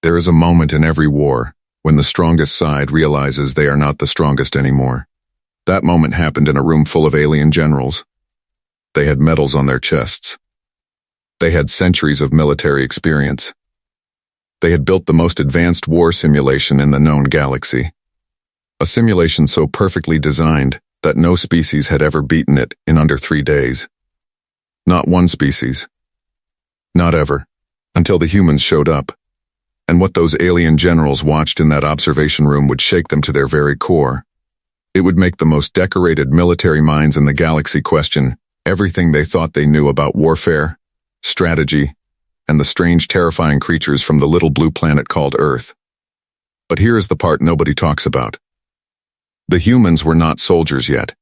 There is a moment in every war when the strongest side realizes they are not the strongest anymore. That moment happened in a room full of alien generals. They had medals on their chests. They had centuries of military experience. They had built the most advanced war simulation in the known galaxy. A simulation so perfectly designed that no species had ever beaten it in under 3 days. Not one species. Not ever. Until the humans showed up. And what those alien generals watched in that observation room would shake them to their very core. It would make the most decorated military minds in the galaxy question everything they thought they knew about warfare, strategy, and the strange, terrifying creatures from the little blue planet called Earth. But here is the part nobody talks about. The humans were not soldiers yet.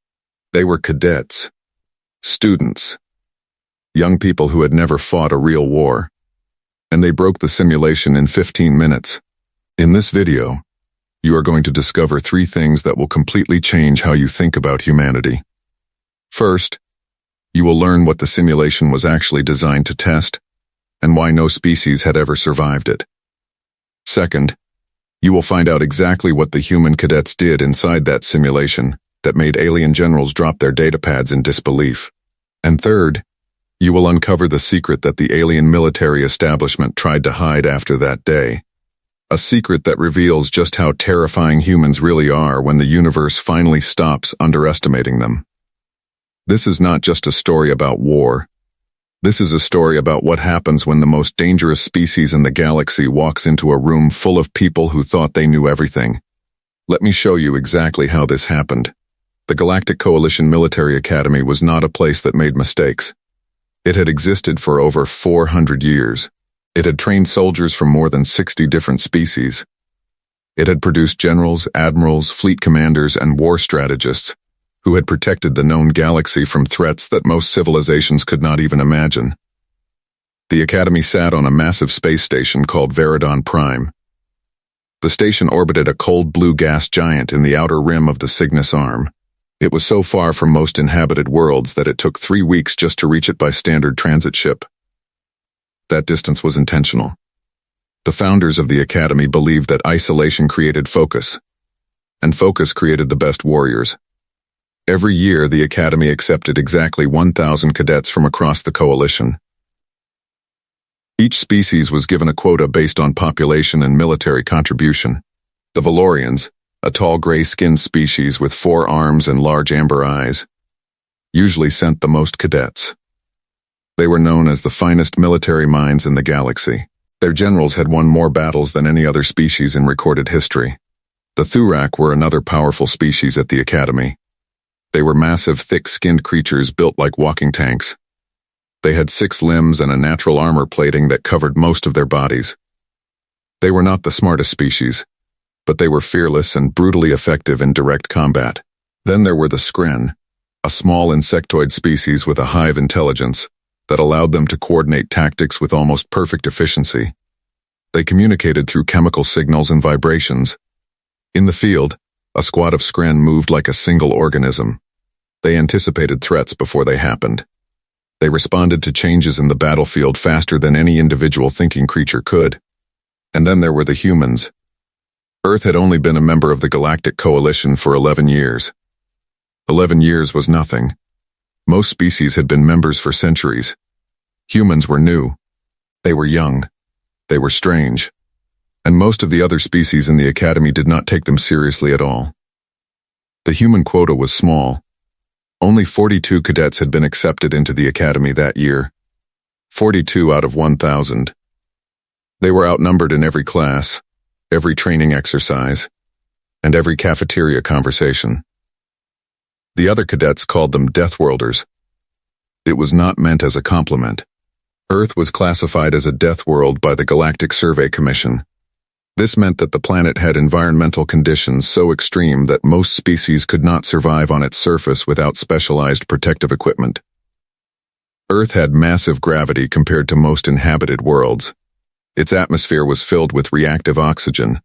They were cadets, students, young people who had never fought a real war. And they broke the simulation in 15 minutes. In this video, you are going to discover 3 things that will completely change how you think about humanity. First, you will learn what the simulation was actually designed to test, and why no species had ever survived it. Second, you will find out exactly what the human cadets did inside that simulation that made alien generals drop their datapads in disbelief. And third, you will uncover the secret that the alien military establishment tried to hide after that day. A secret that reveals just how terrifying humans really are when the universe finally stops underestimating them. This is not just a story about war. This is a story about what happens when the most dangerous species in the galaxy walks into a room full of people who thought they knew everything. Let me show you exactly how this happened. The Galactic Coalition Military Academy was not a place that made mistakes. It had existed for over 400 years. It had trained soldiers from more than 60 different species. It had produced generals, admirals, fleet commanders, and war strategists who had protected the known galaxy from threats that most civilizations could not even imagine. The Academy sat on a massive space station called Veridon Prime. The station orbited a cold blue gas giant in the outer rim of the Cygnus Arm. It was so far from most inhabited worlds that it took 3 weeks just to reach it by standard transit ship. That distance was intentional. The founders of the Academy believed that isolation created focus, and focus created the best warriors. Every year, the Academy accepted exactly 1,000 cadets from across the coalition. Each species was given a quota based on population and military contribution. The Valorians, a tall gray-skinned species with 4 arms and large amber eyes, usually sent the most cadets. They were known as the finest military minds in the galaxy. Their generals had won more battles than any other species in recorded history. The Thurak were another powerful species at the Academy. They were massive, thick-skinned creatures built like walking tanks. They had 6 limbs and a natural armor plating that covered most of their bodies. They were not the smartest species, but they were fearless and brutally effective in direct combat. Then there were the Skren, a small insectoid species with a hive intelligence that allowed them to coordinate tactics with almost perfect efficiency. They communicated through chemical signals and vibrations. In the field, a squad of Skren moved like a single organism. They anticipated threats before they happened. They responded to changes in the battlefield faster than any individual thinking creature could. And then there were the humans. Earth had only been a member of the Galactic Coalition for 11 years. 11 years was nothing. Most species had been members for centuries. Humans were new. They were young. They were strange. And most of the other species in the Academy did not take them seriously at all. The human quota was small. Only 42 cadets had been accepted into the Academy that year. 42 out of 1,000. They were outnumbered in every class, every training exercise, and every cafeteria conversation. The other cadets called them Deathworlders. It was not meant as a compliment. Earth was classified as a death world by the Galactic Survey Commission. This meant that the planet had environmental conditions so extreme that most species could not survive on its surface without specialized protective equipment. Earth had massive gravity compared to most inhabited worlds. Its atmosphere was filled with reactive oxygen,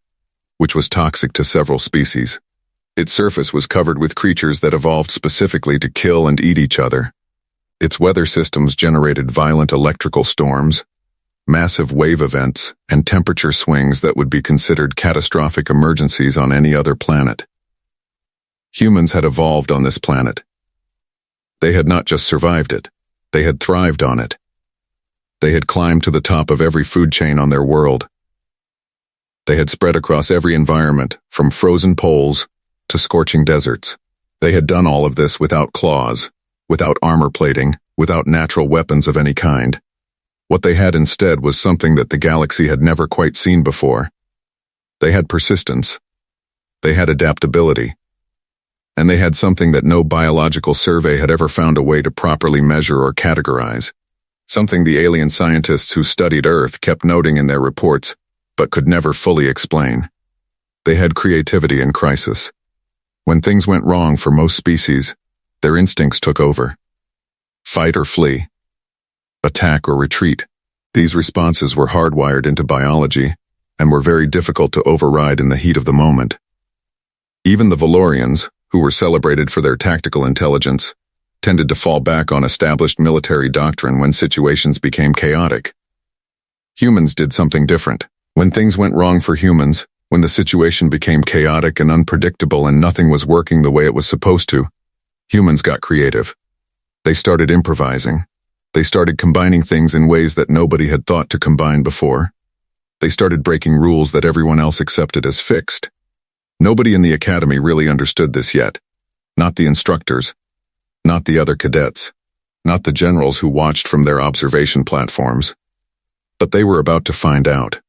which was toxic to several species. Its surface was covered with creatures that evolved specifically to kill and eat each other. Its weather systems generated violent electrical storms, massive wave events, and temperature swings that would be considered catastrophic emergencies on any other planet. Humans had evolved on this planet. They had not just survived it, they had thrived on it. They had climbed to the top of every food chain on their world. They had spread across every environment, from frozen poles to scorching deserts. They had done all of this without claws, without armor plating, without natural weapons of any kind. What they had instead was something that the galaxy had never quite seen before. They had persistence. They had adaptability. And they had something that no biological survey had ever found a way to properly measure or categorize. Something the alien scientists who studied Earth kept noting in their reports, but could never fully explain. They had creativity in crisis. When things went wrong for most species, their instincts took over. Fight or flee. Attack or retreat. These responses were hardwired into biology, and were very difficult to override in the heat of the moment. Even the Valorians, who were celebrated for their tactical intelligence, tended to fall back on established military doctrine when situations became chaotic. Humans did something different. When things went wrong for humans, when the situation became chaotic and unpredictable and nothing was working the way it was supposed to, humans got creative. They started improvising. They started combining things in ways that nobody had thought to combine before. They started breaking rules that everyone else accepted as fixed. Nobody in the academy really understood this yet. Not the instructors. Not the other cadets. Not the generals who watched from their observation platforms. But they were about to find out.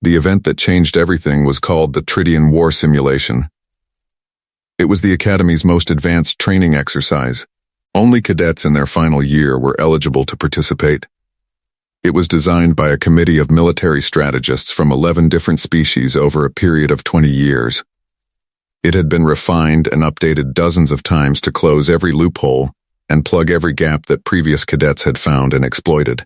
The event that changed everything was called the Tridian War Simulation. It was the Academy's most advanced training exercise. Only cadets in their final year were eligible to participate. It was designed by a committee of military strategists from 11 different species over a period of 20 years. It had been refined and updated dozens of times to close every loophole and plug every gap that previous cadets had found and exploited.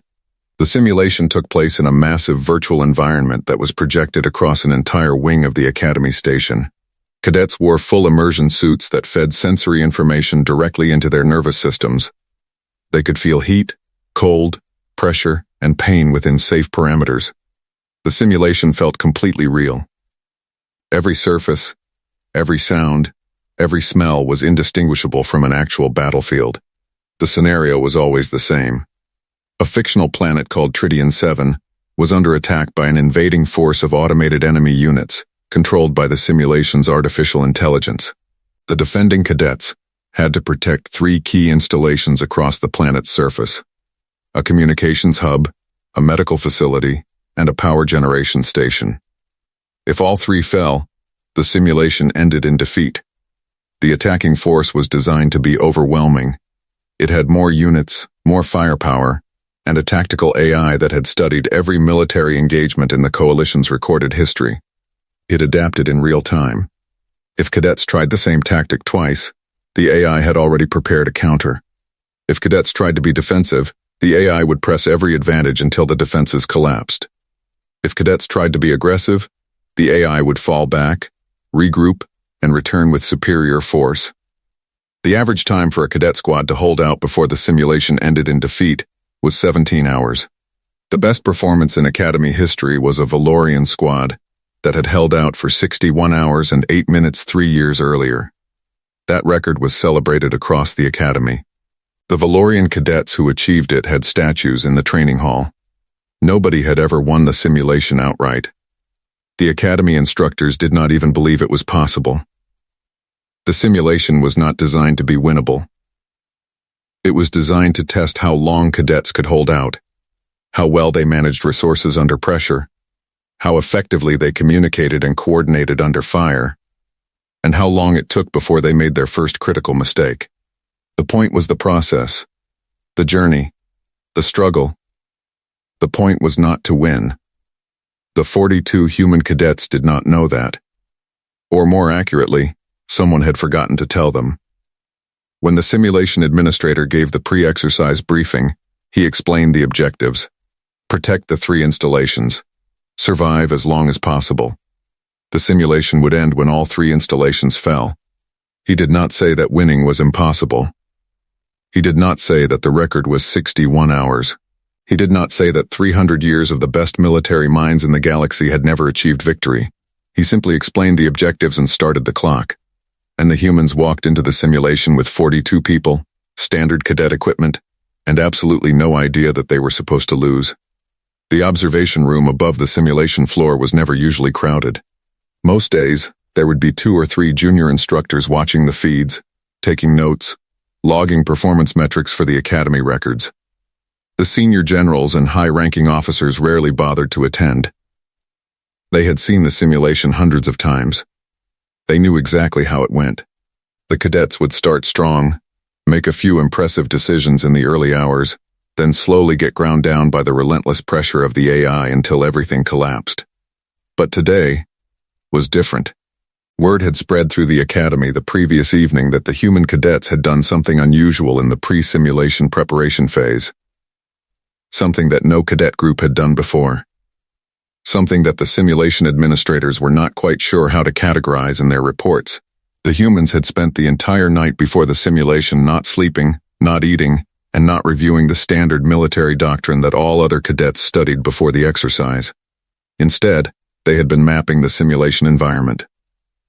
The simulation took place in a massive virtual environment that was projected across an entire wing of the Academy station. Cadets wore full immersion suits that fed sensory information directly into their nervous systems. They could feel heat, cold, pressure, and pain within safe parameters. The simulation felt completely real. Every surface, every sound, every smell was indistinguishable from an actual battlefield. The scenario was always the same. A fictional planet called Tridian 7 was under attack by an invading force of automated enemy units, controlled by the simulation's artificial intelligence. The defending cadets had to protect 3 key installations across the planet's surface: a communications hub, a medical facility, and a power generation station. If all 3 fell, the simulation ended in defeat. The attacking force was designed to be overwhelming. It had more units, more firepower, and a tactical AI that had studied every military engagement in the coalition's recorded history. It adapted in real time. If cadets tried the same tactic twice, the AI had already prepared a counter. If cadets tried to be defensive, the AI would press every advantage until the defenses collapsed. If cadets tried to be aggressive, the AI would fall back, regroup, and return with superior force. The average time for a cadet squad to hold out before the simulation ended in defeat was 17 hours. The best performance in Academy history was a Valorian squad that had held out for 61 hours and 8 minutes 3 years earlier. That record was celebrated across the Academy. The Valorian cadets who achieved it had statues in the training hall. Nobody had ever won the simulation outright. The Academy instructors did not even believe it was possible. The simulation was not designed to be winnable. It was designed to test how long cadets could hold out, how well they managed resources under pressure, how effectively they communicated and coordinated under fire, and how long it took before they made their first critical mistake. The point was the process, the journey, the struggle. The point was not to win. The 42 human cadets did not know that. Or more accurately, someone had forgotten to tell them. When the simulation administrator gave the pre-exercise briefing, he explained the objectives. Protect the 3 installations. Survive as long as possible. The simulation would end when all 3 installations fell. He did not say that winning was impossible. He did not say that the record was 61 hours. He did not say that 300 years of the best military minds in the galaxy had never achieved victory. He simply explained the objectives and started the clock. And the humans walked into the simulation with 42 people, standard cadet equipment, and absolutely no idea that they were supposed to lose. The observation room above the simulation floor was never usually crowded. Most days, there would be 2 or 3 junior instructors watching the feeds, taking notes, logging performance metrics for the academy records. The senior generals and high-ranking officers rarely bothered to attend. They had seen the simulation hundreds of times. They knew exactly how it went. The cadets would start strong, make a few impressive decisions in the early hours, then slowly get ground down by the relentless pressure of the AI until everything collapsed. But today was different. Word had spread through the academy the previous evening that the human cadets had done something unusual in the pre-simulation preparation phase. Something that no cadet group had done before. Something that the simulation administrators were not quite sure how to categorize in their reports. The humans had spent the entire night before the simulation not sleeping, not eating, and not reviewing the standard military doctrine that all other cadets studied before the exercise. Instead, they had been mapping the simulation environment.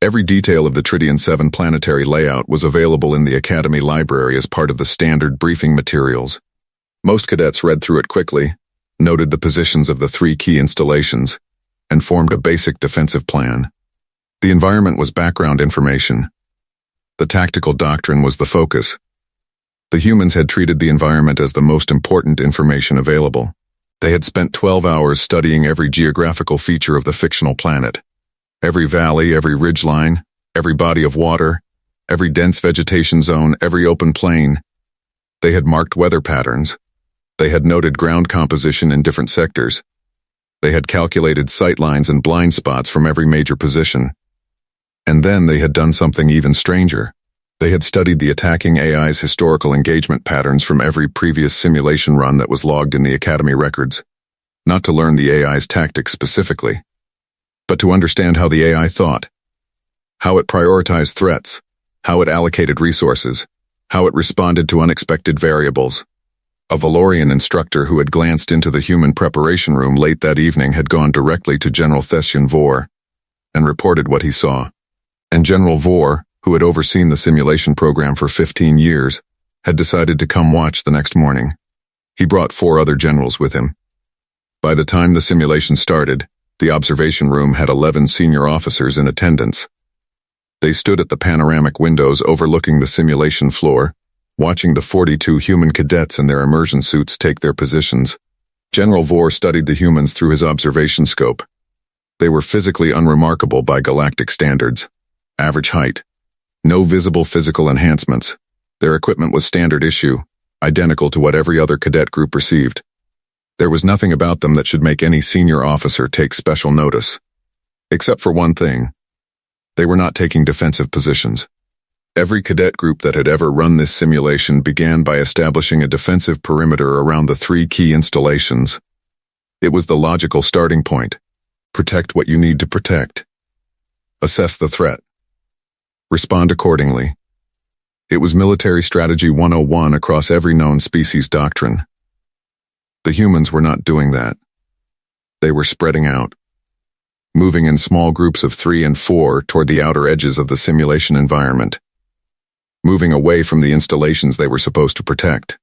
Every detail of the Tridian 7 planetary layout was available in the Academy library as part of the standard briefing materials. Most cadets read through it quickly, noted the positions of the 3 key installations, and formed a basic defensive plan. The environment was background information. The tactical doctrine was the focus. The humans had treated the environment as the most important information available. They had spent 12 hours studying every geographical feature of the fictional planet. Every valley, every ridgeline, every body of water, every dense vegetation zone, every open plain. They had marked weather patterns. They had noted ground composition in different sectors. They had calculated sight lines and blind spots from every major position. And then they had done something even stranger. They had studied the attacking AI's historical engagement patterns from every previous simulation run that was logged in the Academy records. Not to learn the AI's tactics specifically, but to understand how the AI thought, how it prioritized threats, how it allocated resources, how it responded to unexpected variables. A Valorian instructor who had glanced into the human preparation room late that evening had gone directly to General Thessian Vor and reported what he saw. And General Vor, who had overseen the simulation program for 15 years, had decided to come watch the next morning. He brought 4 other generals with him. By the time the simulation started, the observation room had 11 senior officers in attendance. They stood at the panoramic windows overlooking the simulation floor, watching the 42 human cadets in their immersion suits take their positions. General Vor studied the humans through his observation scope. They were physically unremarkable by galactic standards. Average height. No visible physical enhancements. Their equipment was standard issue, identical to what every other cadet group received. There was nothing about them that should make any senior officer take special notice. Except for one thing. They were not taking defensive positions. Every cadet group that had ever run this simulation began by establishing a defensive perimeter around the 3 key installations. It was the logical starting point. Protect what you need to protect. Assess the threat. Respond accordingly. It was Military Strategy 101 across every known species doctrine. The humans were not doing that. They were spreading out, moving in small groups of 3 and 4 toward the outer edges of the simulation environment, moving away from the installations they were supposed to protect,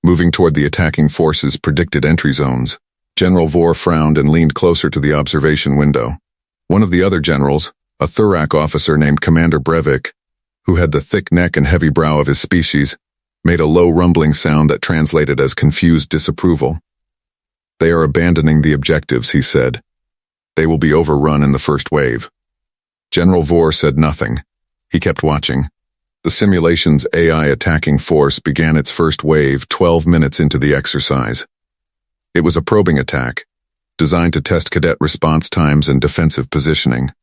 moving toward the attacking forces' predicted entry zones. General Vor frowned and leaned closer to the observation window. One of the other generals, a Thurak officer named Commander Brevik, who had the thick neck and heavy brow of his species, made a low rumbling sound that translated as confused disapproval. "They are abandoning the objectives," he said. "They will be overrun in the first wave." General Vor said nothing. He kept watching. The simulation's AI attacking force began its first wave 12 minutes into the exercise. It was a probing attack, designed to test cadet response times and defensive positioning.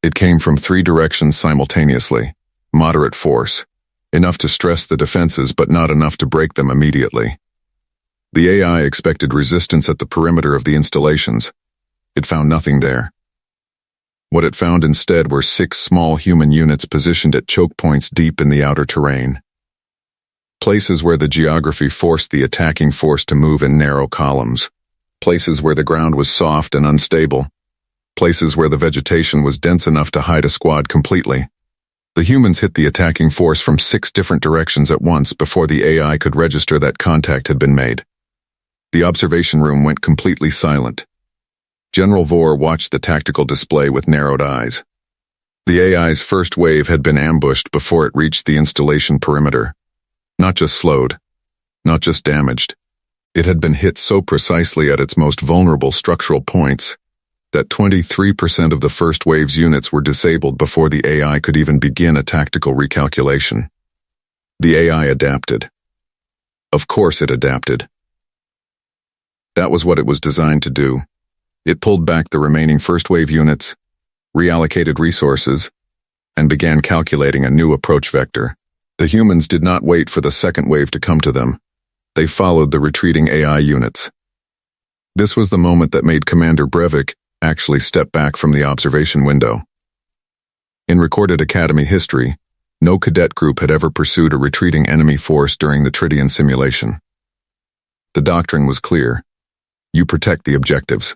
It came from 3 directions simultaneously, moderate force, enough to stress the defenses but not enough to break them immediately. The AI expected resistance at the perimeter of the installations. It found nothing there. What it found instead were 6 small human units positioned at choke points deep in the outer terrain. Places where the geography forced the attacking force to move in narrow columns. Places where the ground was soft and unstable. Places where the vegetation was dense enough to hide a squad completely. The humans hit the attacking force from 6 different directions at once before the AI could register that contact had been made. The observation room went completely silent. General Vore watched the tactical display with narrowed eyes. The AI's first wave had been ambushed before it reached the installation perimeter. Not just slowed, not just damaged. It had been hit so precisely at its most vulnerable structural points that 23% of the first wave's units were disabled before the AI could even begin a tactical recalculation. The AI adapted. Of course it adapted. That was what it was designed to do. It pulled back the remaining first wave units, reallocated resources, and began calculating a new approach vector. The humans did not wait for the second wave to come to them. They followed the retreating AI units. This was the moment that made Commander Brevik actually step back from the observation window. In recorded Academy history, no cadet group had ever pursued a retreating enemy force during the Tridian simulation. The doctrine was clear. You protect the objectives.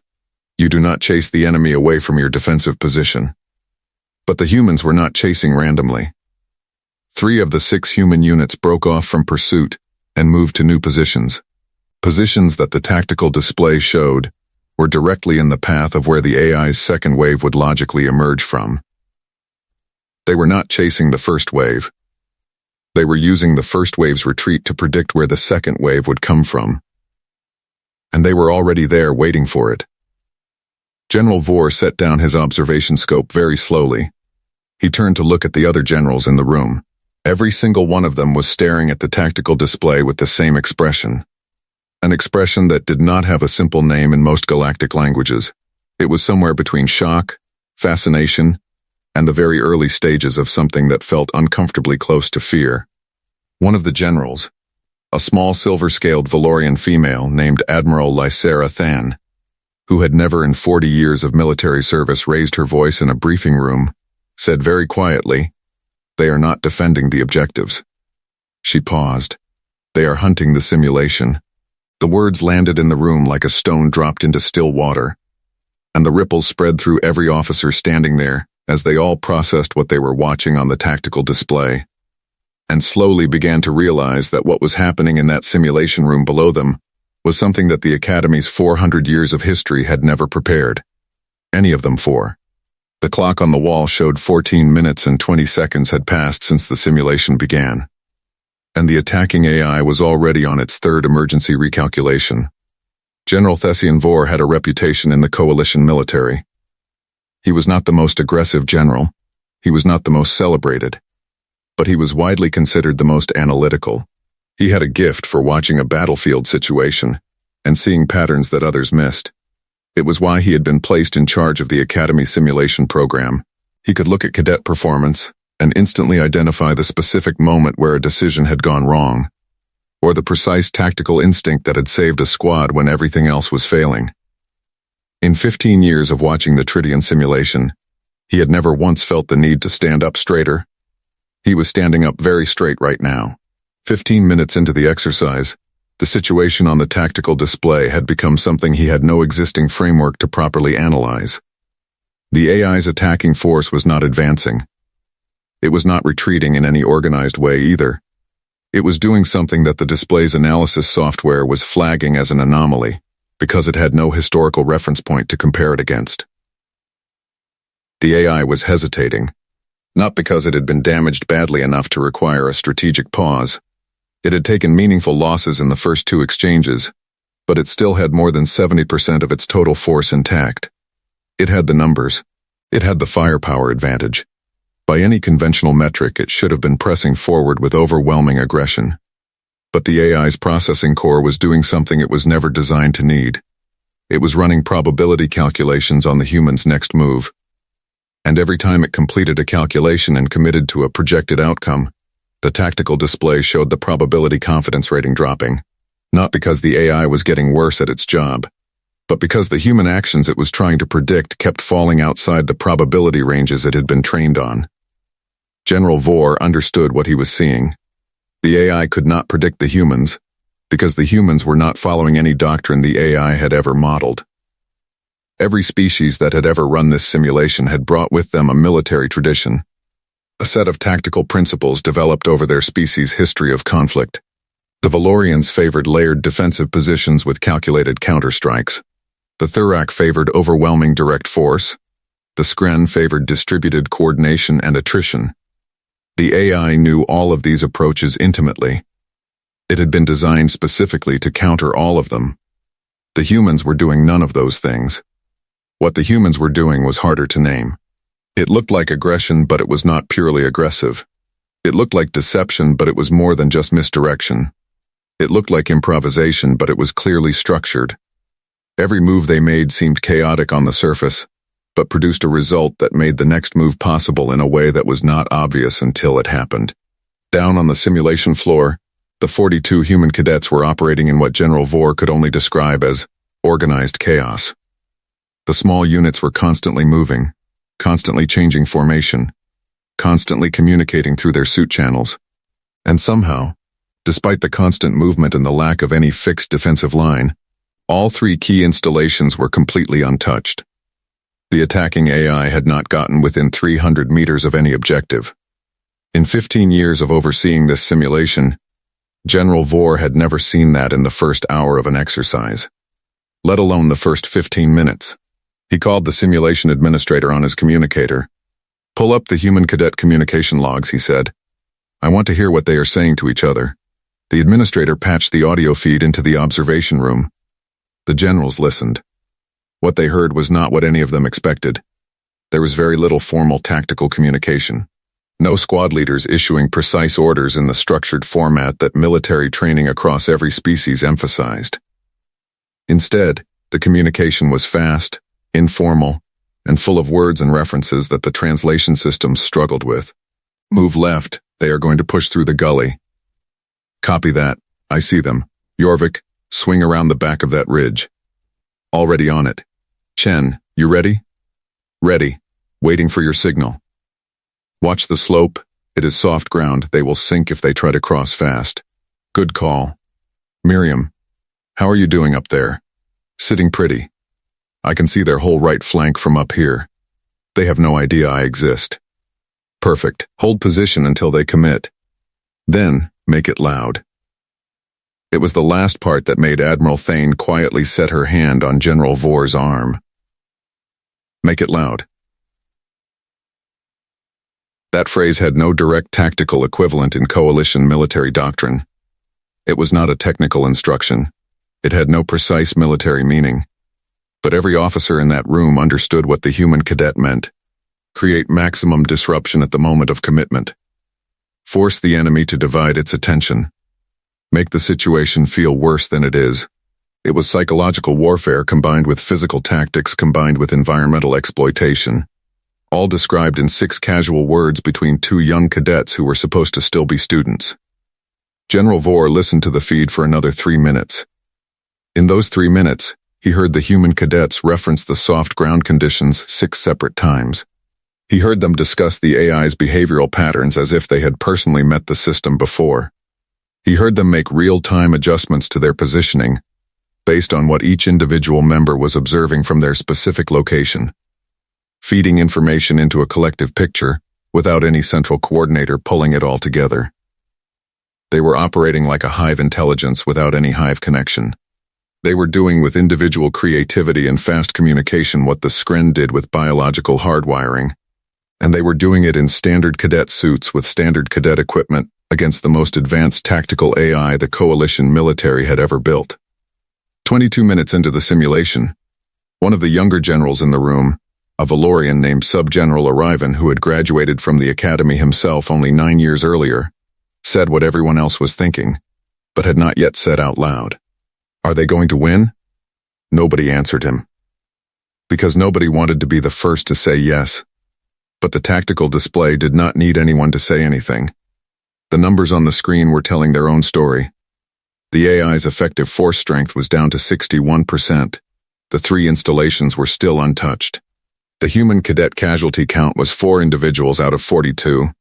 You do not chase the enemy away from your defensive position. But the humans were not chasing randomly. 3 of the 6 human units broke off from pursuit and moved to new positions. Positions that the tactical display showed were directly in the path of where the AI's second wave would logically emerge from. They were not chasing the first wave. They were using the first wave's retreat to predict where the second wave would come from. And they were already there waiting for it. General Vore set down his observation scope very slowly. He turned to look at the other generals in the room. Every single one of them was staring at the tactical display with the same expression. An expression that did not have a simple name in most galactic languages. It was somewhere between shock, fascination, and the very early stages of something that felt uncomfortably close to fear. One of the generals, a small silver-scaled Valorian female named Admiral Lysera Than, who had never in 40 years of military service raised her voice in a briefing room, said very quietly, "They are not defending the objectives." She paused. "They are hunting the simulation." The words landed in the room like a stone dropped into still water, and the ripples spread through every officer standing there as they all processed what they were watching on the tactical display, and slowly began to realize that what was happening in that simulation room below them was something that the Academy's 400 years of history had never prepared. Any of them for. The clock on the wall showed 14 minutes and 20 seconds had passed since the simulation began. And the attacking AI was already on its 3rd emergency recalculation. General Thessian Vore had a reputation in the coalition military. He was not the most aggressive general. He was not the most celebrated. But he was widely considered the most analytical. He had a gift for watching a battlefield situation and seeing patterns that others missed. It was why he had been placed in charge of the Academy simulation program. He could look at cadet performance and instantly identify the specific moment where a decision had gone wrong, or the precise tactical instinct that had saved a squad when everything else was failing. In 15 years of watching the Tridian simulation, he had never once felt the need to stand up straighter. He was standing up very straight right now. 15 minutes into the exercise, the situation on the tactical display had become something he had no existing framework to properly analyze. The AI's attacking force was not advancing. It was not retreating in any organized way either. It was doing something that the display's analysis software was flagging as an anomaly, because it had no historical reference point to compare it against. The AI was hesitating, not because it had been damaged badly enough to require a strategic pause. It had taken meaningful losses in the first 2 exchanges, but it still had more than 70% of its total force intact. It had the numbers. It had the firepower advantage. By any conventional metric, it should have been pressing forward with overwhelming aggression. But the AI's processing core was doing something it was never designed to need. It was running probability calculations on the human's next move. And every time it completed a calculation and committed to a projected outcome, the tactical display showed the probability confidence rating dropping, not because the AI was getting worse at its job, but because the human actions it was trying to predict kept falling outside the probability ranges it had been trained on. General Vore understood what he was seeing. The AI could not predict the humans, because the humans were not following any doctrine the AI had ever modeled. Every species that had ever run this simulation had brought with them a military tradition, a set of tactical principles developed over their species' history of conflict. The Valorians favored layered defensive positions with calculated counterstrikes. The Thurak favored overwhelming direct force. The Skren favored distributed coordination and attrition. The AI knew all of these approaches intimately. It had been designed specifically to counter all of them. The humans were doing none of those things. What the humans were doing was harder to name. It looked like aggression, but it was not purely aggressive. It looked like deception, but it was more than just misdirection. It looked like improvisation, but it was clearly structured. Every move they made seemed chaotic on the surface, but produced a result that made the next move possible in a way that was not obvious until it happened. Down on the simulation floor, the 42 human cadets were operating in what General Vore could only describe as organized chaos. The small units were constantly moving, constantly changing formation, constantly communicating through their suit channels. And somehow, despite the constant movement and the lack of any fixed defensive line, all three key installations were completely untouched. The attacking AI had not gotten within 300 meters of any objective. In 15 years of overseeing this simulation, General Vore had never seen that in the first hour of an exercise, let alone the first 15 minutes. He called the simulation administrator on his communicator. "Pull up the human cadet communication logs," he said. "I want to hear what they are saying to each other." The administrator patched the audio feed into the observation room. The generals listened. What they heard was not what any of them expected. There was very little formal tactical communication. No squad leaders issuing precise orders in the structured format that military training across every species emphasized. Instead, the communication was fast, informal, and full of words and references that the translation systems struggled with. "Move left, they are going to push through the gully." "Copy that, I see them. Jorvik, swing around the back of that ridge." "Already on it." "Chen, you ready?" "Ready, waiting for your signal." "Watch the slope, it is soft ground, they will sink if they try to cross fast." "Good call." "Miriam, how are you doing up there?" "Sitting pretty. I can see their whole right flank from up here. They have no idea I exist." "Perfect, hold position until they commit. Then, make it loud." It was the last part that made Admiral Thane quietly set her hand on General Vore's arm. "Make it loud." That phrase had no direct tactical equivalent in coalition military doctrine. It was not a technical instruction. It had no precise military meaning. But every officer in that room understood what the human cadet meant. Create maximum disruption at the moment of commitment. Force the enemy to divide its attention. Make the situation feel worse than it is. It was psychological warfare combined with physical tactics combined with environmental exploitation. All described in 6 casual words between 2 young cadets who were supposed to still be students. General Vore listened to the feed for another 3 minutes. In those 3 minutes, he heard the human cadets reference the soft ground conditions 6 separate times. He heard them discuss the AI's behavioral patterns as if they had personally met the system before. He heard them make real-time adjustments to their positioning, based on what each individual member was observing from their specific location, feeding information into a collective picture without any central coordinator pulling it all together. They were operating like a hive intelligence without any hive connection. They were doing with individual creativity and fast communication what the Skren did with biological hardwiring, and they were doing it in standard cadet suits with standard cadet equipment against the most advanced tactical AI the coalition military had ever built. 22 minutes into the simulation, one of the younger generals in the room, a Valorian named Sub-General Arrivan who had graduated from the academy himself only 9 years earlier, said what everyone else was thinking, but had not yet said out loud. "Are they going to win?" Nobody answered him. Because nobody wanted to be the first to say yes. But the tactical display did not need anyone to say anything. The numbers on the screen were telling their own story. The AI's effective force strength was down to 61%. The 3 installations were still untouched. The human cadet casualty count was 4 individuals out of 42.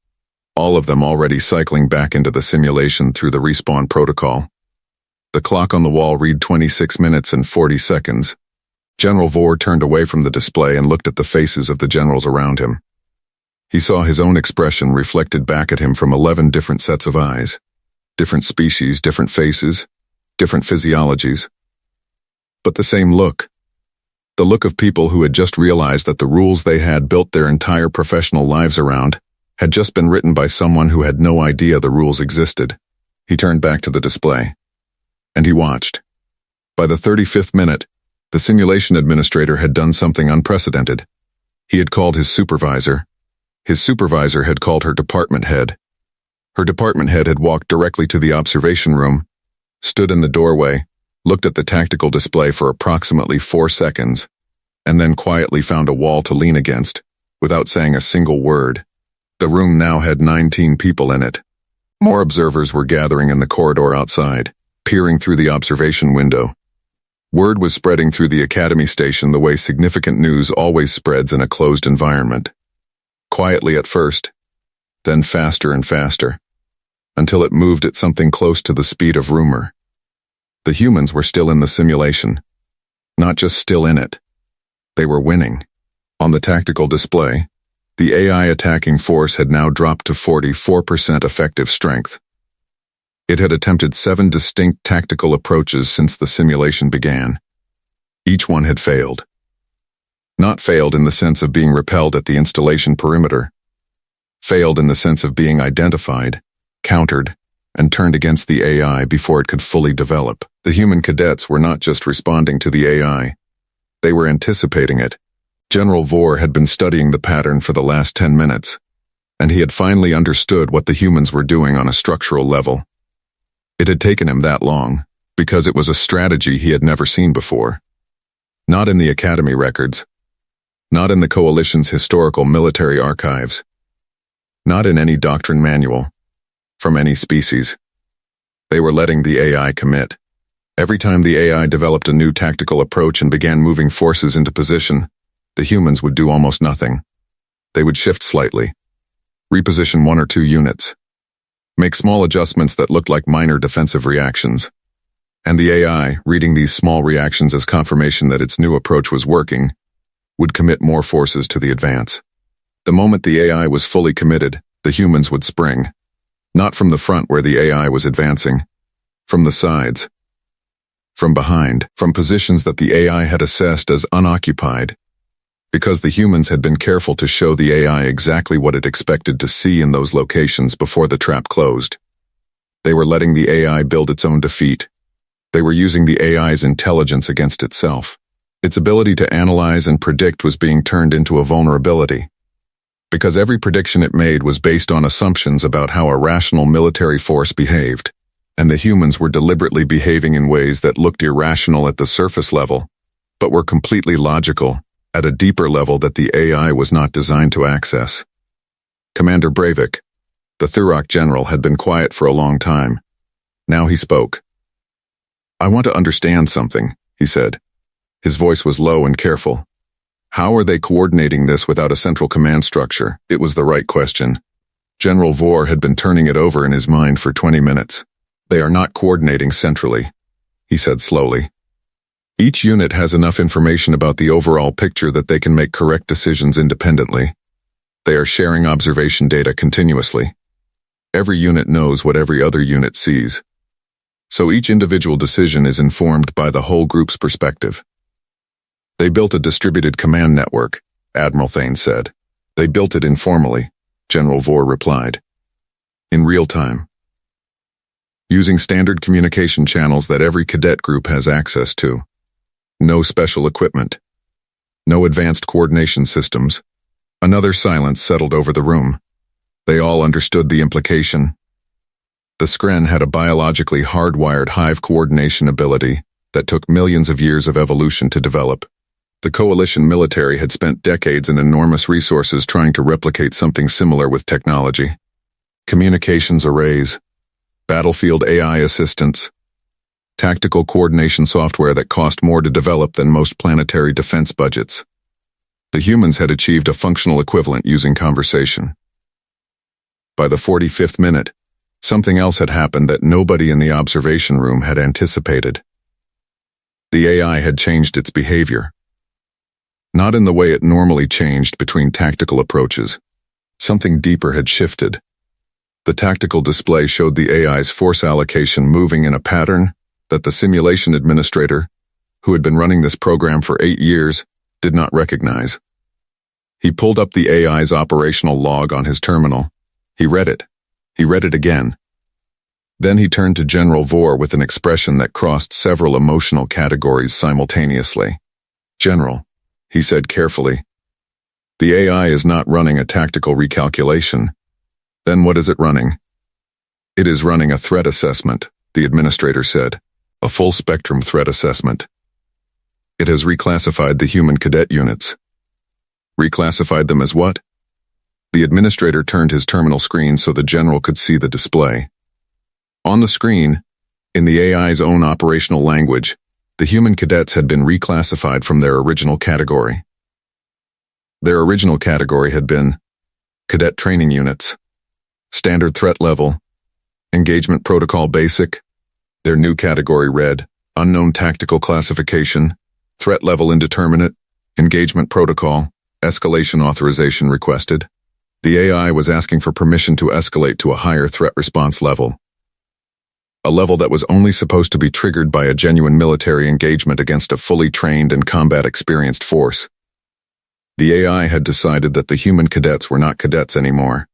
all of them already cycling back into the simulation through the respawn protocol. The clock on the wall read 26 minutes and 40 seconds. General Vore turned away from the display and looked at the faces of the generals around him. He saw his own expression reflected back at him from 11 different sets of eyes. Different species, different faces, different physiologies. But the same look. The look of people who had just realized that the rules they had built their entire professional lives around had just been written by someone who had no idea the rules existed. He turned back to the display. And he watched. By the 35th minute, the simulation administrator had done something unprecedented. He had called his supervisor. His supervisor had called her department head. Her department head had walked directly to the observation room, stood in the doorway, looked at the tactical display for approximately 4 seconds, and then quietly found a wall to lean against, without saying a single word. The room now had 19 people in it. More observers were gathering in the corridor outside, peering through the observation window. Word was spreading through the academy station the way significant news always spreads in a closed environment. Quietly at first, then faster and faster, until it moved at something close to the speed of rumor. The humans were still in the simulation. Not just still in it. They were winning. On the tactical display, the AI attacking force had now dropped to 44% effective strength. It had attempted 7 distinct tactical approaches since the simulation began. Each one had failed. Not failed in the sense of being repelled at the installation perimeter. Failed in the sense of being identified, countered, and turned against the AI before it could fully develop. The human cadets were not just responding to the AI. They were anticipating it. General Vore had been studying the pattern for the last 10 minutes, and he had finally understood what the humans were doing on a structural level. It had taken him that long, because it was a strategy he had never seen before. Not in the Academy records. Not in the Coalition's historical military archives. Not in any doctrine manual. From any species. They were letting the AI commit. Every time the AI developed a new tactical approach and began moving forces into position, the humans would do almost nothing. They would shift slightly. Reposition 1 or 2 units. Make small adjustments that looked like minor defensive reactions. And the AI, reading these small reactions as confirmation that its new approach was working, would commit more forces to the advance. The moment the AI was fully committed, the humans would spring. Not from the front where the AI was advancing. From the sides. From behind, from positions that the AI had assessed as unoccupied. Because the humans had been careful to show the AI exactly what it expected to see in those locations before the trap closed. They were letting the AI build its own defeat. They were using the AI's intelligence against itself. Its ability to analyze and predict was being turned into a vulnerability. Because every prediction it made was based on assumptions about how a rational military force behaved, and the humans were deliberately behaving in ways that looked irrational at the surface level, but were completely logical at a deeper level that the AI was not designed to access. Commander Breivik, the Thurok general, had been quiet for a long time. Now he spoke. "I want to understand something," he said. His voice was low and careful. How are they coordinating this without a central command structure? It was the right question. General Vore had been turning it over in his mind for 20 minutes. "They are not coordinating centrally," he said slowly. "Each unit has enough information about the overall picture that they can make correct decisions independently. They are sharing observation data continuously. Every unit knows what every other unit sees. So each individual decision is informed by the whole group's perspective. They built a distributed command network," Admiral Thane said. "They built it informally," General Vore replied. "In real time. Using standard communication channels that every cadet group has access to. No special equipment. No advanced coordination systems." Another silence settled over the room. They all understood the implication. The Skren had a biologically hardwired hive coordination ability that took millions of years of evolution to develop. The Coalition military had spent decades and enormous resources trying to replicate something similar with technology. Communications arrays, battlefield AI assistants, tactical coordination software that cost more to develop than most planetary defense budgets. The humans had achieved a functional equivalent using conversation. By the 45th minute, something else had happened that nobody in the observation room had anticipated. The AI had changed its behavior. Not in the way it normally changed between tactical approaches. Something deeper had shifted. The tactical display showed the AI's force allocation moving in a pattern that the simulation administrator, who had been running this program for 8 years, did not recognize. He pulled up the AI's operational log on his terminal. He read it. He read it again. Then he turned to General Vore with an expression that crossed several emotional categories simultaneously. "General," he said carefully, "the AI is not running a tactical recalculation. Then what is it running?" "It is running a threat assessment," the administrator said. "A full-spectrum threat assessment. It has reclassified the human cadet units." "Reclassified them as what?" The administrator turned his terminal screen so the general could see the display. On the screen, in the AI's own operational language, the human cadets had been reclassified from their original category. Their original category had been Cadet Training Units, Standard Threat Level, Engagement Protocol Basic. Their new category read Unknown Tactical Classification, Threat Level Indeterminate, Engagement Protocol, Escalation Authorization Requested. The AI was asking for permission to escalate to a higher threat response level. A level that was only supposed to be triggered by a genuine military engagement against a fully trained and combat-experienced force. The AI had decided that the human cadets were not cadets anymore.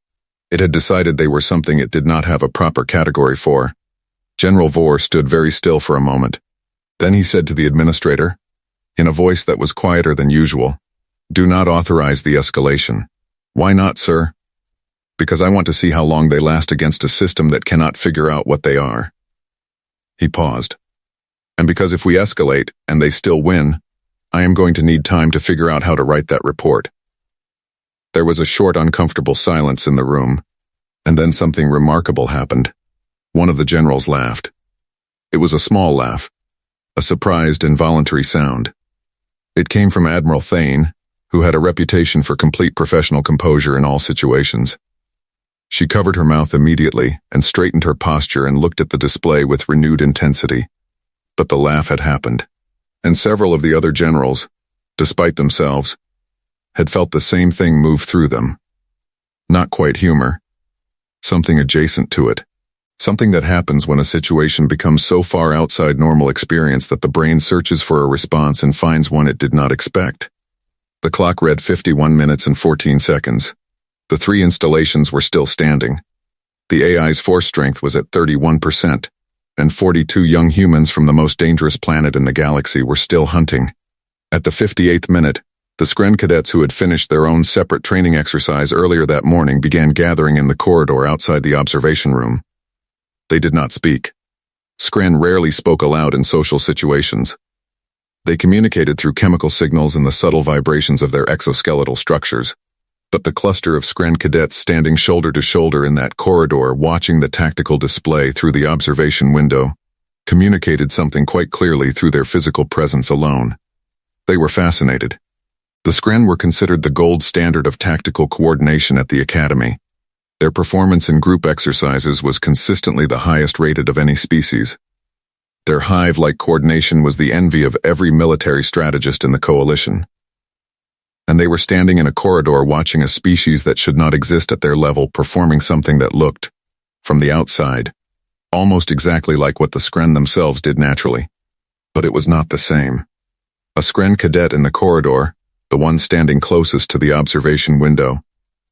It had decided they were something it did not have a proper category for. General Vore stood very still for a moment. Then he said to the administrator, in a voice that was quieter than usual, "Do not authorize the escalation." "Why not, sir?" "Because I want to see how long they last against a system that cannot figure out what they are." He paused. "And because if we escalate, and they still win, I am going to need time to figure out how to write that report." There was a short, uncomfortable silence in the room, and then something remarkable happened. One of the generals laughed. It was a small laugh, a surprised, involuntary sound. It came from Admiral Thane, who had a reputation for complete professional composure in all situations. She covered her mouth immediately and straightened her posture and looked at the display with renewed intensity. But the laugh had happened, and several of the other generals, despite themselves, had felt the same thing move through them. Not quite humor. Something adjacent to it. Something that happens when a situation becomes so far outside normal experience that the brain searches for a response and finds one it did not expect. The clock read 51 minutes and 14 seconds. The 3 installations were still standing. The AI's force strength was at 31%, and 42 young humans from the most dangerous planet in the galaxy were still hunting. At the 58th minute, the Skren cadets who had finished their own separate training exercise earlier that morning began gathering in the corridor outside the observation room. They did not speak. Skren rarely spoke aloud in social situations. They communicated through chemical signals and the subtle vibrations of their exoskeletal structures. But the cluster of Skren cadets standing shoulder to shoulder in that corridor watching the tactical display through the observation window communicated something quite clearly through their physical presence alone. They were fascinated. The Skren were considered the gold standard of tactical coordination at the Academy. Their performance in group exercises was consistently the highest rated of any species. Their hive-like coordination was the envy of every military strategist in the coalition. And they were standing in a corridor watching a species that should not exist at their level performing something that looked, from the outside, almost exactly like what the Skren themselves did naturally. But it was not the same. A Skren cadet in the corridor, the one standing closest to the observation window,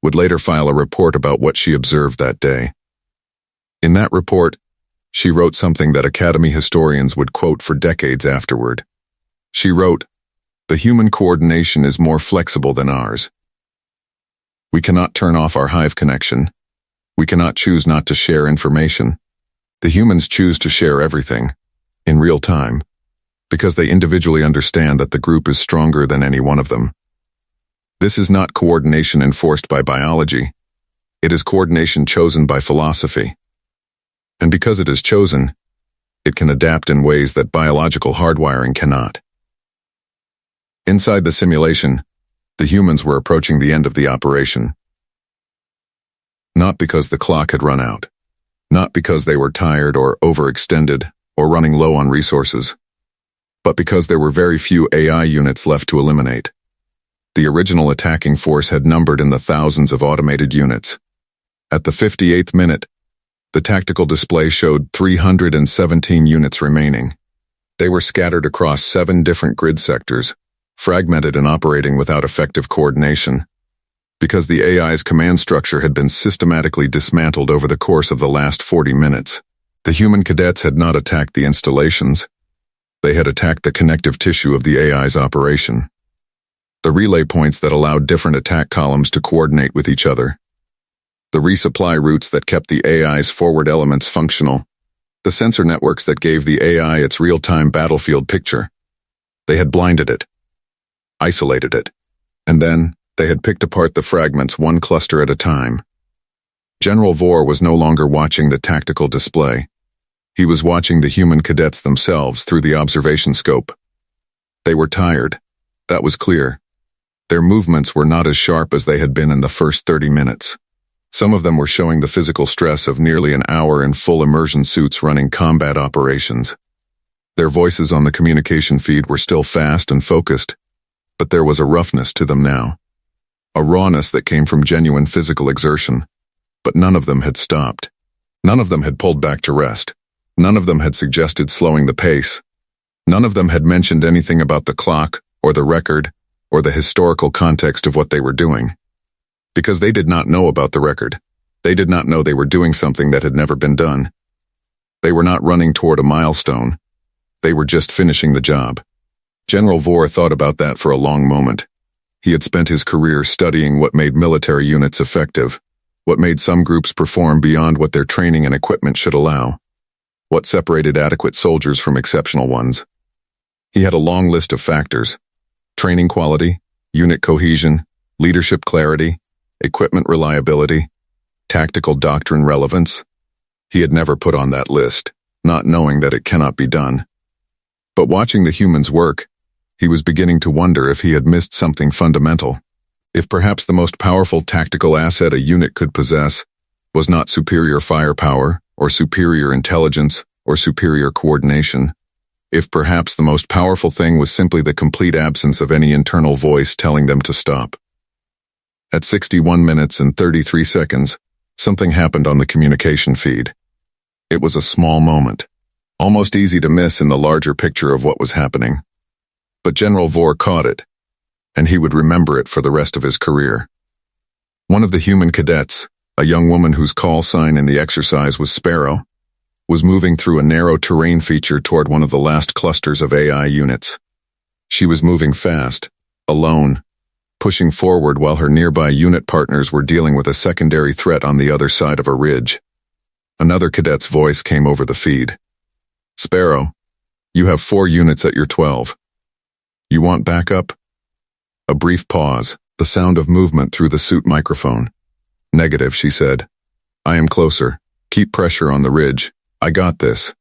would later file a report about what she observed that day. In that report, she wrote something that Academy historians would quote for decades afterward. She wrote, "The human coordination is more flexible than ours. We cannot turn off our hive connection. We cannot choose not to share information. The humans choose to share everything, in real time, because they individually understand that the group is stronger than any one of them. This is not coordination enforced by biology. It is coordination chosen by philosophy. And because it is chosen, it can adapt in ways that biological hardwiring cannot." Inside the simulation, the humans were approaching the end of the operation. Not because the clock had run out. Not because they were tired or overextended or running low on resources. But because there were very few AI units left to eliminate. The original attacking force had numbered in the thousands of automated units. At the 58th minute, the tactical display showed 317 units remaining. They were scattered across 7 different grid sectors, fragmented and operating without effective coordination. Because the AI's command structure had been systematically dismantled over the course of the last 40 minutes, the human cadets had not attacked the installations. They had attacked the connective tissue of the AI's operation. The relay points that allowed different attack columns to coordinate with each other. The resupply routes that kept the AI's forward elements functional. The sensor networks that gave the AI its real-time battlefield picture. They had blinded it, isolated it, and then they had picked apart the fragments one cluster at a time. General Vore was no longer watching the tactical display. He was watching the human cadets themselves through the observation scope. They were tired. That was clear. Their movements were not as sharp as they had been in the first 30 minutes. Some of them were showing the physical stress of nearly an hour in full immersion suits running combat operations. Their voices on the communication feed were still fast and focused, but there was a roughness to them now. A rawness that came from genuine physical exertion. But none of them had stopped. None of them had pulled back to rest. None of them had suggested slowing the pace. None of them had mentioned anything about the clock, or the record, or the historical context of what they were doing. Because they did not know about the record. They did not know they were doing something that had never been done. They were not running toward a milestone. They were just finishing the job. General Vore thought about that for a long moment. He had spent his career studying what made military units effective, what made some groups perform beyond what their training and equipment should allow, what separated adequate soldiers from exceptional ones. He had a long list of factors: training quality, unit cohesion, leadership clarity, equipment reliability, tactical doctrine relevance. He had never put on that list, not knowing that it cannot be done. But watching the humans work, he was beginning to wonder if he had missed something fundamental. If perhaps the most powerful tactical asset a unit could possess was not superior firepower, or superior intelligence, or superior coordination. If perhaps the most powerful thing was simply the complete absence of any internal voice telling them to stop. At 61 minutes and 33 seconds, something happened on the communication feed. It was a small moment, almost easy to miss in the larger picture of what was happening. But General Vore caught it, and he would remember it for the rest of his career. One of the human cadets, a young woman whose call sign in the exercise was Sparrow, was moving through a narrow terrain feature toward one of the last clusters of AI units. She was moving fast, alone, pushing forward while her nearby unit partners were dealing with a secondary threat on the other side of a ridge. Another cadet's voice came over the feed. "Sparrow, you have 4 units at your 12. You want backup?" A brief pause, the sound of movement through the suit microphone. "Negative," she said. "I am closer. Keep pressure on the ridge. I got this."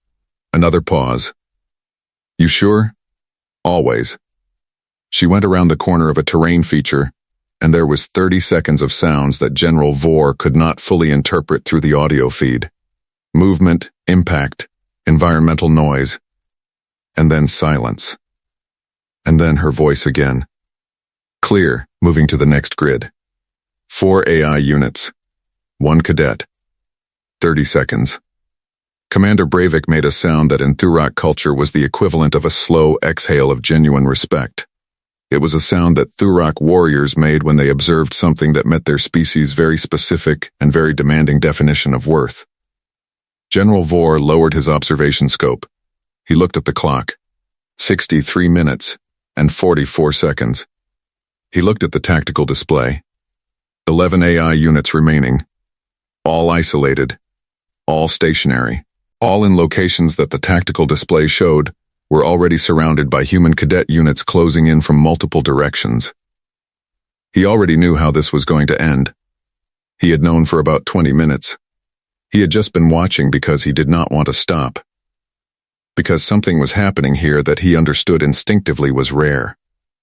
Another pause. "You sure?" "Always." She went around the corner of a terrain feature, and there was 30 seconds of sounds that General Vore could not fully interpret through the audio feed. Movement, impact, environmental noise, and then silence. And then her voice again. Clear, moving to the next grid. 4 AI units. 1 cadet. 30 seconds. Commander Breivik made a sound that in Thurak culture was the equivalent of a slow exhale of genuine respect. It was a sound that Thurak warriors made when they observed something that met their species' very specific and very demanding definition of worth. General Vore lowered his observation scope. He looked at the clock. 63 minutes and 44 seconds. He looked at the tactical display. 11 AI units remaining. All isolated. All stationary. All in locations that the tactical display showed were already surrounded by human cadet units closing in from multiple directions. He already knew how this was going to end. He had known for about 20 minutes. He had just been watching because he did not want to stop. Because something was happening here that he understood instinctively was rare.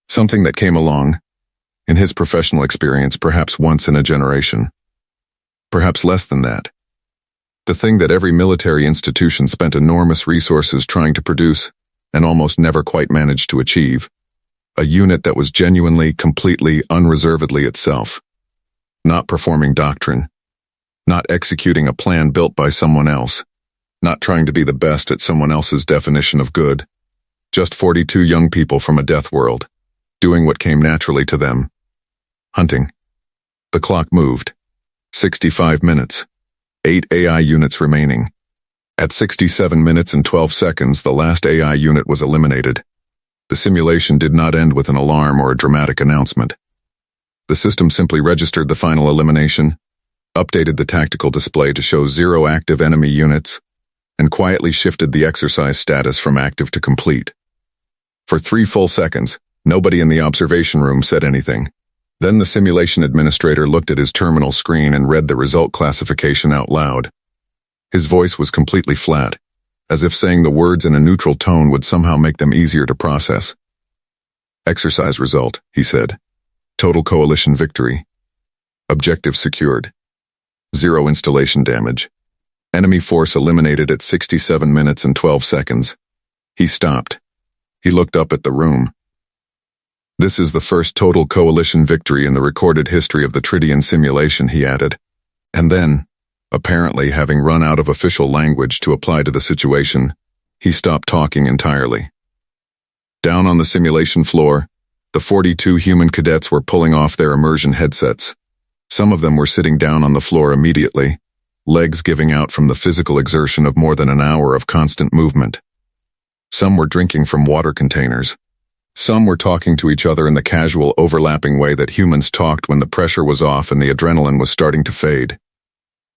Something that came along, in his professional experience, perhaps once in a generation. Perhaps less than that. The thing that every military institution spent enormous resources trying to produce and almost never quite managed to achieve. A unit that was genuinely, completely, unreservedly itself. Not performing doctrine. Not executing a plan built by someone else. Not trying to be the best at someone else's definition of good. Just 42 young people from a death world, doing what came naturally to them. Hunting. The clock moved. 65 minutes. 8 AI units remaining. At 67 minutes and 12 seconds, the last AI unit was eliminated. The simulation did not end with an alarm or a dramatic announcement. The system simply registered the final elimination, updated the tactical display to show 0 active enemy units, and quietly shifted the exercise status from active to complete. For 3 full seconds, nobody in the observation room said anything. Then the simulation administrator looked at his terminal screen and read the result classification out loud. His voice was completely flat, as if saying the words in a neutral tone would somehow make them easier to process. Exercise result, he said. Total coalition victory. Objective secured. 0 installation damage. Enemy force eliminated at 67 minutes and 12 seconds. He stopped. He looked up at the room. This is the first total coalition victory in the recorded history of the Tridian simulation, he added. And then, apparently having run out of official language to apply to the situation, he stopped talking entirely. Down on the simulation floor, the 42 human cadets were pulling off their immersion headsets. Some of them were sitting down on the floor immediately, legs giving out from the physical exertion of more than an hour of constant movement. Some were drinking from water containers. Some were talking to each other in the casual, overlapping way that humans talked when the pressure was off and the adrenaline was starting to fade.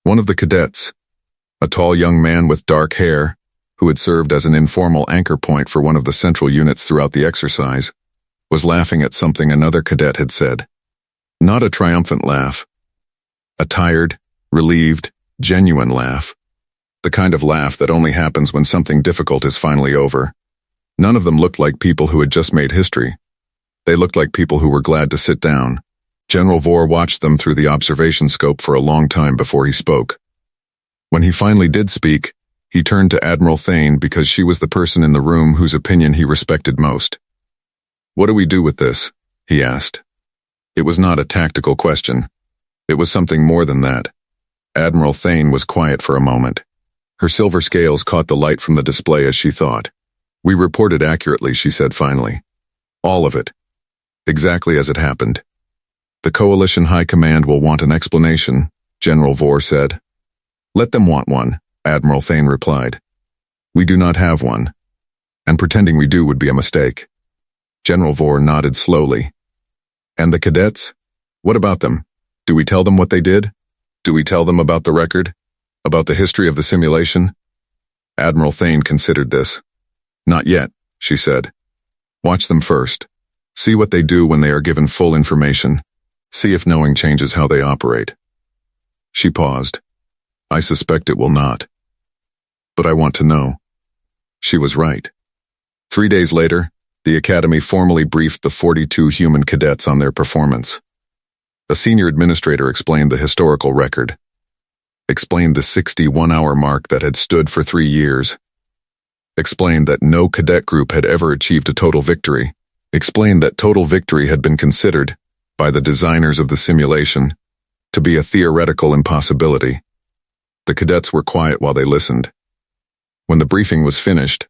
One of the cadets, a tall young man with dark hair, who had served as an informal anchor point for one of the central units throughout the exercise, was laughing at something another cadet had said. Not a triumphant laugh. A tired, relieved, genuine laugh. The kind of laugh that only happens when something difficult is finally over. None of them looked like people who had just made history. They looked like people who were glad to sit down. General Vore watched them through the observation scope for a long time before he spoke. When he finally did speak, he turned to Admiral Thane because she was the person in the room whose opinion he respected most. "What do we do with this?" he asked. It was not a tactical question. It was something more than that. Admiral Thane was quiet for a moment. Her silver scales caught the light from the display as she thought. "We reported accurately," she said finally. "All of it. Exactly as it happened. The Coalition High Command will want an explanation," General Vore said. "Let them want one," Admiral Thane replied. "We do not have one. And pretending we do would be a mistake." General Vore nodded slowly. "And the cadets? What about them? Do we tell them what they did? Do we tell them about the record? About the history of the simulation?" Admiral Thane considered this. "Not yet," she said. "Watch them first. See what they do when they are given full information. See if knowing changes how they operate." She paused. "I suspect it will not. But I want to know." She was right. 3 days later, the Academy formally briefed the 42 human cadets on their performance. A senior administrator explained the historical record. Explained the 61-hour mark that had stood for 3 years. Explained that no cadet group had ever achieved a total victory. Explained that total victory had been considered, by the designers of the simulation, to be a theoretical impossibility. The cadets were quiet while they listened. When the briefing was finished,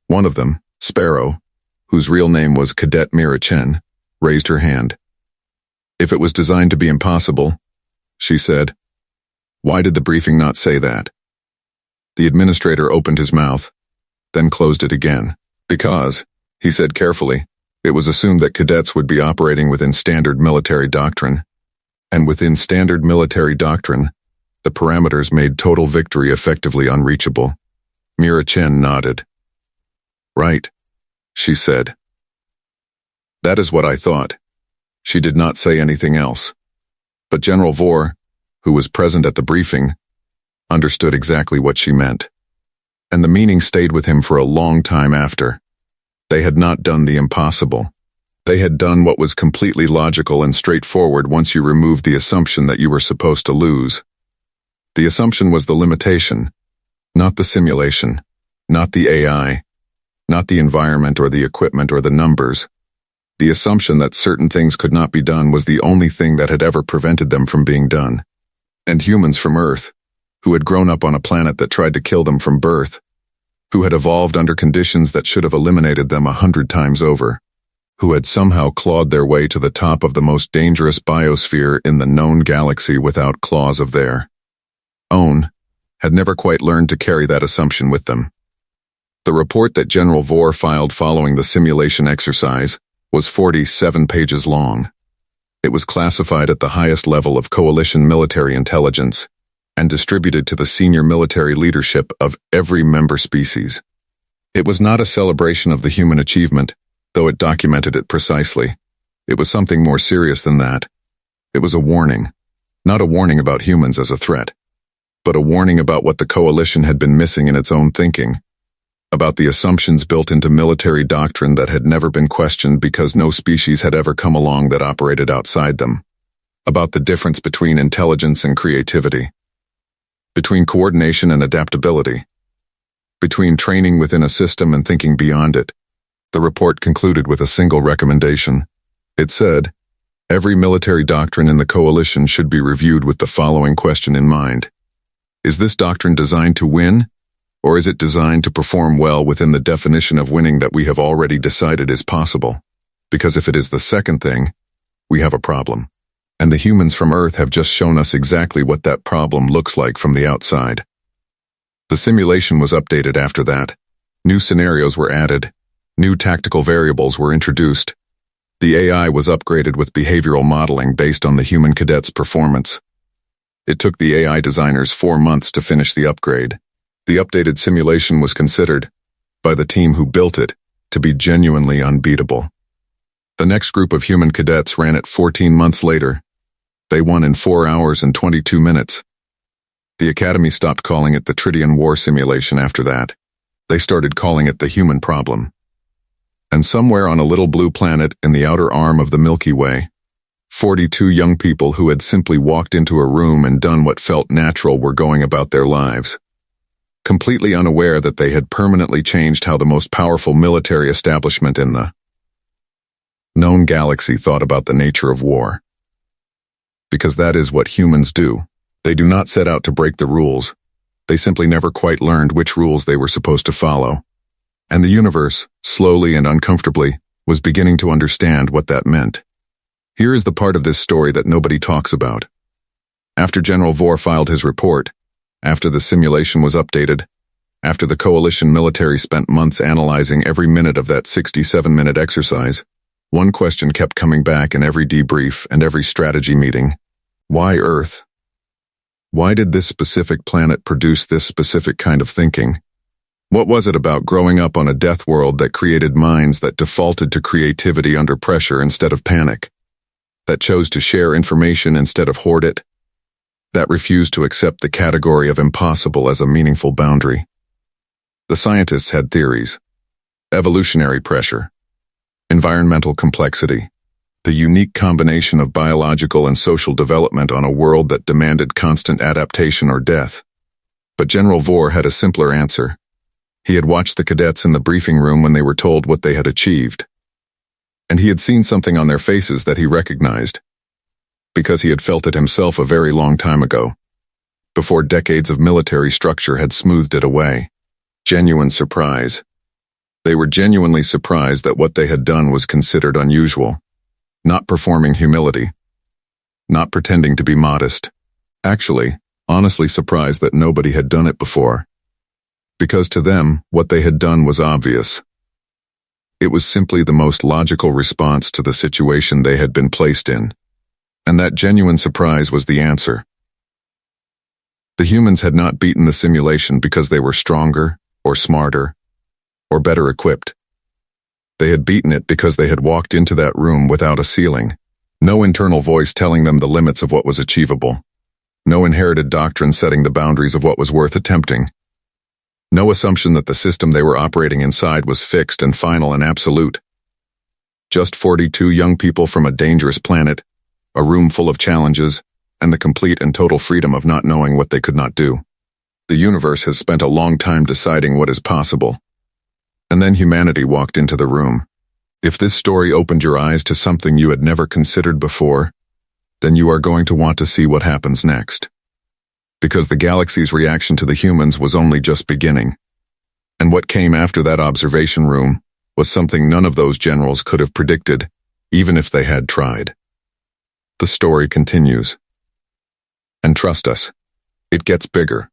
one of them, Sparrow, whose real name was Cadet Mira Chen, raised her hand. "If it was designed to be impossible," she said, "why did the briefing not say that?" The administrator opened his mouth, then closed it again. "Because," he said carefully, "it was assumed that cadets would be operating within standard military doctrine. And within standard military doctrine, the parameters made total victory effectively unreachable." Mira Chen nodded. "Right," she said. "That is what I thought." She did not say anything else. But General Vore, who was present at the briefing, understood exactly what she meant. And the meaning stayed with him for a long time after. They had not done the impossible. They had done what was completely logical and straightforward once you removed the assumption that you were supposed to lose. The assumption was the limitation, not the simulation, not the AI, not the environment or the equipment or the numbers. The assumption that certain things could not be done was the only thing that had ever prevented them from being done. And humans from Earth, who had grown up on a planet that tried to kill them from birth, who had evolved under conditions that should have eliminated them 100 times over, who had somehow clawed their way to the top of the most dangerous biosphere in the known galaxy without claws of their own, had never quite learned to carry that assumption with them. The report that General Vore filed following the simulation exercise was 47 pages long. It was classified at the highest level of coalition military intelligence and distributed to the senior military leadership of every member species. It was not a celebration of the human achievement, though it documented it precisely. It was something more serious than that. It was a warning, not a warning about humans as a threat, but a warning about what the coalition had been missing in its own thinking, about the assumptions built into military doctrine that had never been questioned because no species had ever come along that operated outside them, about the difference between intelligence and creativity, between coordination and adaptability, between training within a system and thinking beyond it. The report concluded with a single recommendation. It said, every military doctrine in the coalition should be reviewed with the following question in mind. Is this doctrine designed to win? Or is it designed to perform well within the definition of winning that we have already decided is possible? Because if it is the second thing, we have a problem. And the humans from Earth have just shown us exactly what that problem looks like from the outside. The simulation was updated after that. New scenarios were added. New tactical variables were introduced. The AI was upgraded with behavioral modeling based on the human cadets' performance. It took the AI designers 4 months to finish the upgrade. The updated simulation was considered, by the team who built it, to be genuinely unbeatable. The next group of human cadets ran it 14 months later. They won in 4 hours and 22 minutes. The Academy stopped calling it the Tridian War simulation after that. They started calling it the human problem. And somewhere on a little blue planet in the outer arm of the Milky Way, 42 young people who had simply walked into a room and done what felt natural were going about their lives, completely unaware that they had permanently changed how the most powerful military establishment in the known galaxy thought about the nature of war. Because that is what humans do. They do not set out to break the rules. They simply never quite learned which rules they were supposed to follow. And the universe, slowly and uncomfortably, was beginning to understand what that meant. Here is the part of this story that nobody talks about. After General Vore filed his report, after the simulation was updated, after the coalition military spent months analyzing every minute of that 67-minute exercise, one question kept coming back in every debrief and every strategy meeting. Why Earth? Why did this specific planet produce this specific kind of thinking? What was it about growing up on a death world that created minds that defaulted to creativity under pressure instead of panic? That chose to share information instead of hoard it? That refused to accept the category of impossible as a meaningful boundary? The scientists had theories. Evolutionary pressure, environmental complexity, the unique combination of biological and social development on a world that demanded constant adaptation or death. But General Vore had a simpler answer. He had watched the cadets in the briefing room when they were told what they had achieved. And he had seen something on their faces that he recognized, because he had felt it himself a very long time ago, before decades of military structure had smoothed it away. Genuine surprise. They were genuinely surprised that what they had done was considered unusual, not performing humility, not pretending to be modest. Actually, honestly surprised that nobody had done it before. Because to them, what they had done was obvious. It was simply the most logical response to the situation they had been placed in. And that genuine surprise was the answer. The humans had not beaten the simulation because they were stronger, or smarter, or better equipped. They had beaten it because they had walked into that room without a ceiling, no internal voice telling them the limits of what was achievable, no inherited doctrine setting the boundaries of what was worth attempting, no assumption that the system they were operating inside was fixed and final and absolute. Just 42 young people from a dangerous planet, a room full of challenges, and the complete and total freedom of not knowing what they could not do. The universe has spent a long time deciding what is possible. And then humanity walked into the room. If this story opened your eyes to something you had never considered before, then you are going to want to see what happens next. Because the galaxy's reaction to the humans was only just beginning. And what came after that observation room was something none of those generals could have predicted, even if they had tried. The story continues. And trust us, it gets bigger.